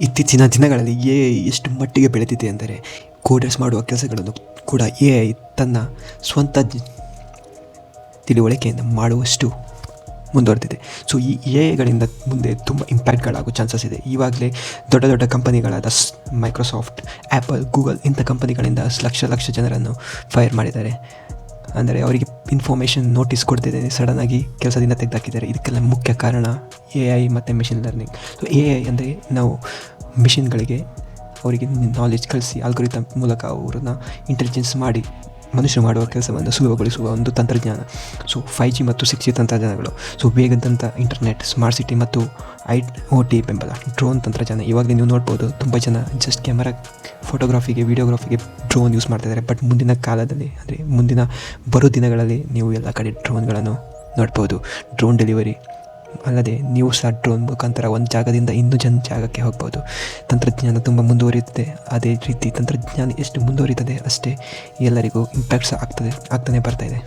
ಇತ್ತೀಚಿನ ದಿನಗಳಲ್ಲಿ AI ಎಷ್ಟು ಮಟ್ಟಿಗೆ ಬೆಳೆದಿದೆ ಅಂದರೆ ಕೋಡರ್ಸ್ ಮಾಡುವ ಕೆಲಸಗಳನ್ನು ಕೂಡ AI ತನ್ನ ಸ್ವಂತ ತಿಳುವಳಿಕೆಯಿಂದ ಮಾಡುವಷ್ಟು ಮುಂದುವರೆದಿದೆ. ಸೊ ಈ AI ಮುಂದೆ ತುಂಬ ಇಂಪ್ಯಾಕ್ಟ್ಗಳಾಗೋ ಚಾನ್ಸಸ್ ಇದೆ. ಇವಾಗಲೇ ದೊಡ್ಡ ದೊಡ್ಡ ಕಂಪನಿಗಳಾದ ಮೈಕ್ರೋಸಾಫ್ಟ್, ಆ್ಯಪಲ್, ಗೂಗಲ್ ಇಂಥ ಕಂಪನಿಗಳಿಂದ ಲಕ್ಷ ಜನರನ್ನು ಫೈರ್ ಮಾಡಿದ್ದಾರೆ. ಅಂದರೆ ಅವರಿಗೆ ಇನ್ಫಾರ್ಮೇಷನ್ ನೋಟಿಸ್ ಕೊಡ್ತಿದೆ, ಸಡನ್ನಾಗಿ ಕೆಲಸದಿಂದ ತೆಗೆದುಹಾಕಿದ್ದಾರೆ. ಇದಕ್ಕೆಲ್ಲ ಮುಖ್ಯ ಕಾರಣ AI ಮತ್ತು ಮಿಷಿನ್ ಲರ್ನಿಂಗ್. ಸೊ AI ಅಂದರೆ ನಾವು ಮಿಷಿನ್ಗಳಿಗೆ ಅವರಿಗೆ ನಾಲೆಜ್ ಕಳಿಸಿ ಆಲ್ಗೊರಿಥಮ್ ಮೂಲಕ ಅವ್ರನ್ನ ಇಂಟೆಲಿಜೆನ್ಸ್ ಮಾಡಿ ಮನುಷ್ಯರು ಮಾಡುವ ಕೆಲಸವನ್ನು ಸುಲಭಗೊಳಿಸುವ ಒಂದು ತಂತ್ರಜ್ಞಾನ. ಸೊ 5G ಮತ್ತು 6G ತಂತ್ರಜ್ಞಾನಗಳು, ಸೊ ವೇಗದಂಥ ಇಂಟರ್ನೆಟ್, ಸ್ಮಾರ್ಟ್ ಸಿಟಿ ಮತ್ತು IoT ಬೆಂಬಲ, ಡ್ರೋನ್ ತಂತ್ರಜ್ಞಾನ. ಇವಾಗಲೇ ನೀವು ನೋಡ್ಬೋದು, ತುಂಬ ಜನ ಜಸ್ಟ್ ಕ್ಯಾಮರಾ ಫೋಟೋಗ್ರಫಿಗೆ, ವಿಡಿಯೋಗ್ರಫಿಗೆ ಡ್ರೋನ್ ಯೂಸ್ ಮಾಡ್ತಾಯಿದ್ದಾರೆ. ಬಟ್ ಮುಂದಿನ ಕಾಲದಲ್ಲಿ ಅಂದರೆ ಮುಂದಿನ ಬರೋ ದಿನಗಳಲ್ಲಿ ನೀವು ಎಲ್ಲ ಕಡೆ ಡ್ರೋನ್ಗಳನ್ನು ನೋಡ್ಬೋದು. ಡ್ರೋನ್ ಡೆಲಿವರಿ ಅಲ್ಲದೆ ನೀವು ಸಹ ಡ್ರೋನ್ ಮುಖಾಂತರ ಒಂದು ಜಾಗದಿಂದ ಇನ್ನೊಂದು ಜಾಗಕ್ಕೆ ಹೋಗ್ಬೋದು. ತಂತ್ರಜ್ಞಾನ ತುಂಬ ಮುಂದುವರಿಯುತ್ತದೆ. ಅದೇ ರೀತಿ ತಂತ್ರಜ್ಞಾನ ಎಷ್ಟು ಮುಂದುವರಿಯುತ್ತದೆ ಅಷ್ಟೇ ಎಲ್ಲರಿಗೂ ಇಂಪ್ಯಾಕ್ಟ್ಸ್ ಆಗ್ತಾನೆ ಬರ್ತಾಯಿದೆ.